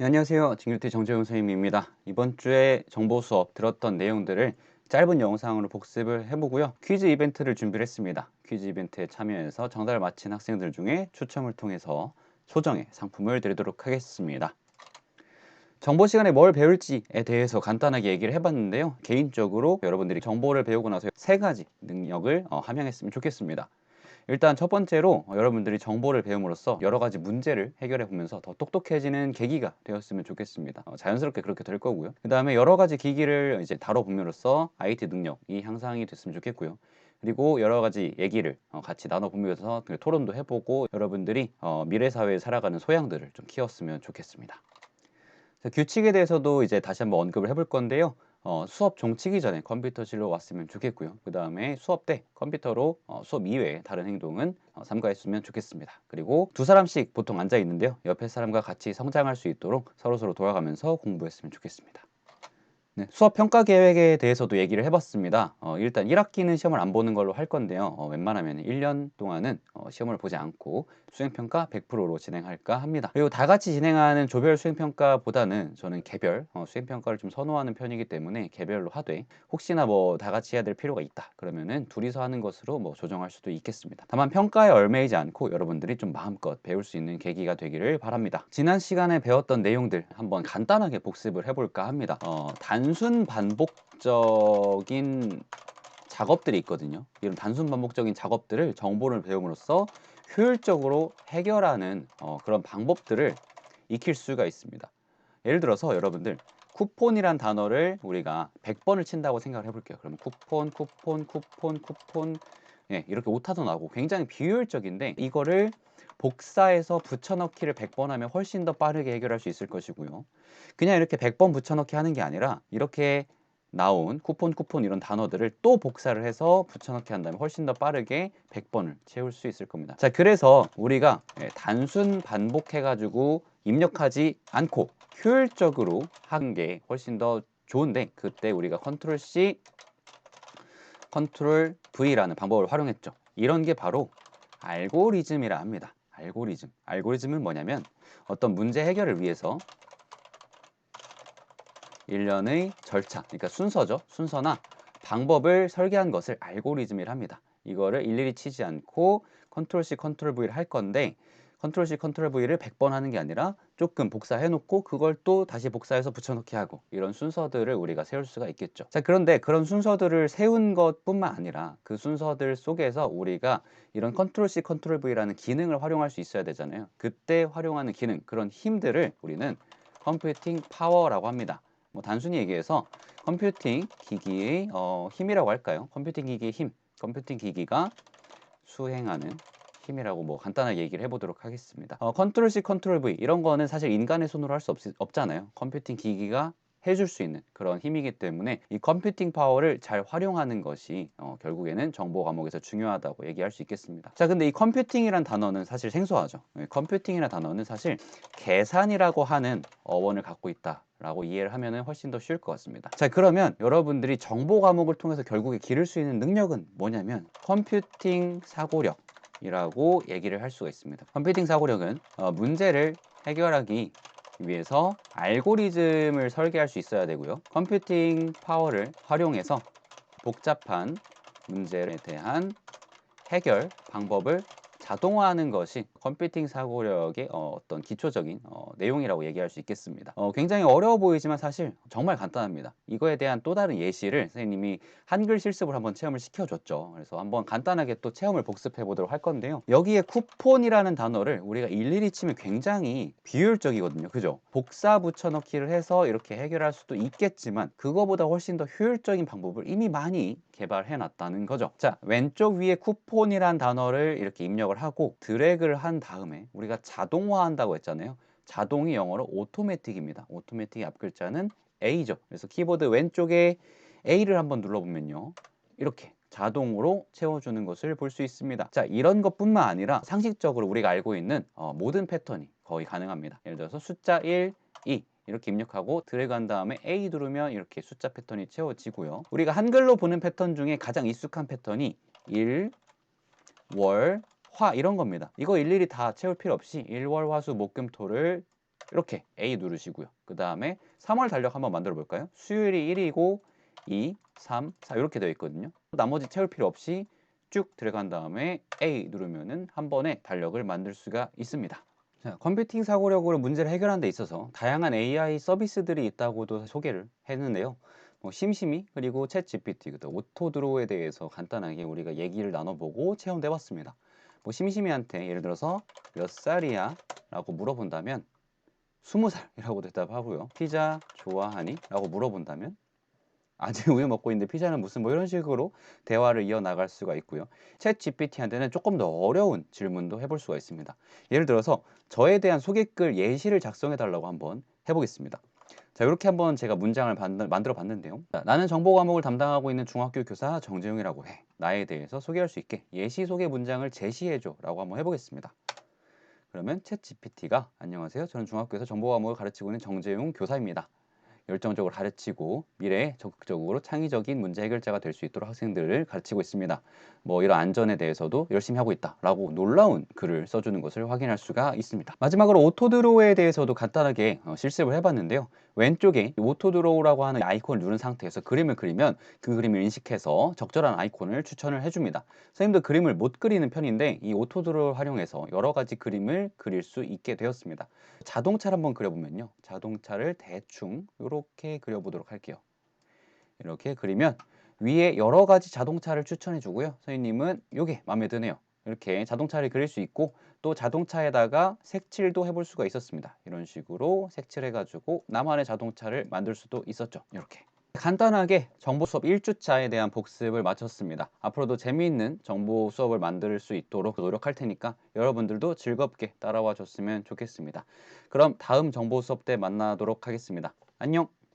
네, 안녕하세요. 진규태 정재용 선생님입니다. 이번 주에 정보 수업 들었던 내용들을 짧은 영상으로 복습을 해보고요. 퀴즈 이벤트를 준비를 했습니다. 퀴즈 이벤트에 참여해서 정답을 맞힌 학생들 중에 추첨을 통해서 소정의 상품을 드리도록 하겠습니다. 정보 시간에 뭘 배울지에 대해서 간단하게 얘기를 해봤는데요. 개인적으로 여러분들이 정보를 배우고 나서 세 가지 능력을 함양했으면 좋겠습니다. 일단 첫 번째로 여러분들이 정보를 배움으로써 여러 가지 문제를 해결해 보면서 더 똑똑해지는 계기가 되었으면 좋겠습니다. 자연스럽게 그렇게 될 거고요. 그 다음에 여러 가지 기기를 이제 다뤄봄으로써 IT 능력이 향상이 됐으면 좋겠고요. 그리고 여러 가지 얘기를 같이 나눠보면서 토론도 해보고 여러분들이 미래 사회에 살아가는 소양들을 좀 키웠으면 좋겠습니다. 자, 규칙에 대해서도 이제 다시 한번 언급을 해볼 건데요. 수업 종치기 전에 컴퓨터실로 왔으면 좋겠고요. 그 다음에 수업 때 컴퓨터로 수업 이외에 다른 행동은 삼가했으면 좋겠습니다. 그리고 두 사람씩 보통 앉아 있는데요. 옆에 사람과 같이 성장할 수 있도록 서로서로 돌아가면서 공부했으면 좋겠습니다. 네, 수업 평가 계획에 대해서도 얘기를 해봤습니다. 일단 1학기는 시험을 안 보는 걸로 할 건데요. 웬만하면 1년 동안은 시험을 보지 않고 수행평가 100%로 진행할까 합니다. 그리고 다 같이 진행하는 조별 수행평가보다는 저는 개별 수행평가를 좀 선호하는 편이기 때문에 개별로 하되 혹시나 뭐 다 같이 해야 될 필요가 있다 그러면은 둘이서 하는 것으로 뭐 조정할 수도 있겠습니다. 다만 평가에 얽매이지 않고 여러분들이 좀 마음껏 배울 수 있는 계기가 되기를 바랍니다. 지난 시간에 배웠던 내용들 한번 간단하게 복습을 해볼까 합니다. 단순 반복적인 작업들이 있거든요. 이런 단순 반복적인 작업들을 정보를 배움으로써 효율적으로 해결하는 그런 방법들을 익힐 수가 있습니다. 예를 들어서 여러분들 쿠폰이란 단어를 우리가 100번을 친다고 생각을 해볼게요. 그럼 쿠폰, 쿠폰, 쿠폰, 쿠폰, 예, 이렇게 오타도 나고 굉장히 비효율적인데 이거를 복사해서 붙여넣기를 100번 하면 훨씬 더 빠르게 해결할 수 있을 것이고요. 그냥 이렇게 100번 붙여넣기 하는 게 아니라 이렇게 나온 쿠폰, 쿠폰 이런 단어들을 또 복사를 해서 붙여넣기 한다면 훨씬 더 빠르게 100번을 채울 수 있을 겁니다. 자, 그래서 우리가 단순 반복해가지고 입력하지 않고 효율적으로 하는 게 훨씬 더 좋은데 그때 우리가 컨트롤 C, 컨트롤 V라는 방법을 활용했죠. 이런 게 바로 알고리즘이라 합니다. 알고리즘. 알고리즘은 뭐냐면 어떤 문제 해결을 위해서 일련의 절차, 그러니까 순서죠. 순서나 방법을 설계한 것을 알고리즘이라 합니다. 이거를 일일이 치지 않고 컨트롤 C, 컨트롤 V를 할 건데 컨트롤 C, 컨트롤 V를 100번 하는 게 아니라 조금 복사해 놓고 그걸 또 다시 복사해서 붙여넣기 하고 이런 순서들을 우리가 세울 수가 있겠죠. 자, 그런데 그런 순서들을 세운 것뿐만 아니라 그 순서들 속에서 우리가 이런 컨트롤 C, 컨트롤 V라는 기능을 활용할 수 있어야 되잖아요. 그때 활용하는 기능, 그런 힘들을 우리는 컴퓨팅 파워라고 합니다. 뭐 단순히 얘기해서 컴퓨팅 기기의 힘이라고 할까요? 컴퓨팅 기기의 힘, 컴퓨팅 기기가 수행하는 힘이라고 뭐 간단하게 얘기를 해보도록 하겠습니다. 컨트롤 C, 컨트롤 V 이런 거는 사실 인간의 손으로 할 수 없잖아요. 컴퓨팅 기기가 해줄 수 있는 그런 힘이기 때문에 이 컴퓨팅 파워를 잘 활용하는 것이 결국에는 정보 과목에서 중요하다고 얘기할 수 있겠습니다. 자, 근데 이 컴퓨팅이란 단어는 사실 생소하죠. 컴퓨팅이란 단어는 사실 계산이라고 하는 어원을 갖고 있다. 라고 이해를 하면 훨씬 더 쉬울 것 같습니다. 자, 그러면 여러분들이 정보 과목을 통해서 결국에 기를 수 있는 능력은 뭐냐면 컴퓨팅 사고력이라고 얘기를 할 수가 있습니다. 컴퓨팅 사고력은 문제를 해결하기 위해서 알고리즘을 설계할 수 있어야 되고요. 컴퓨팅 파워를 활용해서 복잡한 문제에 대한 해결 방법을 자동화하는 것이 컴퓨팅 사고력의 어떤 기초적인 내용이라고 얘기할 수 있겠습니다. 굉장히 어려워 보이지만 사실 정말 간단합니다. 이거에 대한 또 다른 예시를 선생님이 한글 실습을 한번 체험을 시켜줬죠. 그래서 한번 간단하게 또 체험을 복습해 보도록 할 건데요. 여기에 쿠폰이라는 단어를 우리가 일일이 치면 굉장히 비효율적이거든요. 그죠? 복사 붙여넣기를 해서 이렇게 해결할 수도 있겠지만 그거보다 훨씬 더 효율적인 방법을 이미 많이 개발해 놨다는 거죠. 자, 왼쪽 위에 쿠폰이란 단어를 이렇게 입력을 하고 드래그를 한 다음에 우리가 자동화한다고 했잖아요. 자동이 영어로 오토매틱입니다. 오토매틱의 앞글자는 A죠. 그래서 키보드 왼쪽에 A를 한번 눌러보면요. 이렇게 자동으로 채워주는 것을 볼 수 있습니다. 자, 이런 것뿐만 아니라 상식적으로 우리가 알고 있는 모든 패턴이 거의 가능합니다. 예를 들어서 숫자 1, 2 이렇게 입력하고 드래그 한 다음에 A 누르면 이렇게 숫자 패턴이 채워지고요. 우리가 한글로 보는 패턴 중에 가장 익숙한 패턴이 일, 월, 화 이런 겁니다. 이거 일일이 다 채울 필요 없이 일, 월, 화, 수, 목, 금, 토를 이렇게 A 누르시고요. 그 다음에 3월 달력 한번 만들어 볼까요? 수요일이 1이고 2, 3, 4 이렇게 되어 있거든요. 나머지 채울 필요 없이 쭉 들어간 다음에 A 누르면은 한 번에 달력을 만들 수가 있습니다. 자, 컴퓨팅 사고력으로 문제를 해결하는 데 있어서 다양한 AI 서비스들이 있다고도 소개를 했는데요. 심심이 그리고 챗 GPT, 오토 드로우에 대해서 간단하게 우리가 얘기를 나눠보고 체험도 해봤습니다. 심심이한테 예를 들어서 몇 살이야? 라고 물어본다면 20살이라고 대답하고요. 피자 좋아하니? 라고 물어본다면 아직 우유 먹고 있는데 피자는 무슨 이런 식으로 대화를 이어나갈 수가 있고요. 챗 GPT한테는 조금 더 어려운 질문도 해볼 수가 있습니다. 예를 들어서 저에 대한 소개글 예시를 작성해 달라고 한번 해보겠습니다. 자, 이렇게 한번 제가 문장을 만들어 봤는데요. 자, 나는 정보 과목을 담당하고 있는 중학교 교사 정재용이라고 해. 나에 대해서 소개할 수 있게 예시 소개 문장을 제시해줘 라고 한번 해보겠습니다. 그러면 챗 GPT가 안녕하세요. 저는 중학교에서 정보 과목을 가르치고 있는 정재용 교사입니다. 열정적으로 가르치고 미래에 적극적으로 창의적인 문제 해결자가 될 수 있도록 학생들을 가르치고 있습니다. 이런 안전에 대해서도 열심히 하고 있다라고 놀라운 글을 써주는 것을 확인할 수가 있습니다. 마지막으로 오토드로우에 대해서도 간단하게 실습을 해봤는데요. 왼쪽에 오토드로우라고 하는 아이콘을 누른 상태에서 그림을 그리면 그 그림을 인식해서 적절한 아이콘을 추천을 해줍니다. 선생님도 그림을 못 그리는 편인데 이 오토드로우를 활용해서 여러 가지 그림을 그릴 수 있게 되었습니다. 자동차를 한번 그려보면요. 자동차를 대충 이렇게 그려보도록 할게요. 이렇게 그리면 위에 여러 가지 자동차를 추천해 주고요. 선생님은 이게 마음에 드네요. 이렇게 자동차를 그릴 수 있고 또 자동차에다가 색칠도 해볼 수가 있었습니다. 이런 식으로 색칠해가지고 나만의 자동차를 만들 수도 있었죠. 이렇게. 간단하게 정보 수업 1주차에 대한 복습을 마쳤습니다. 앞으로도 재미있는 정보 수업을 만들 수 있도록 노력할 테니까 여러분들도 즐겁게 따라와 줬으면 좋겠습니다. 그럼 다음 정보 수업 때 만나도록 하겠습니다. 안녕!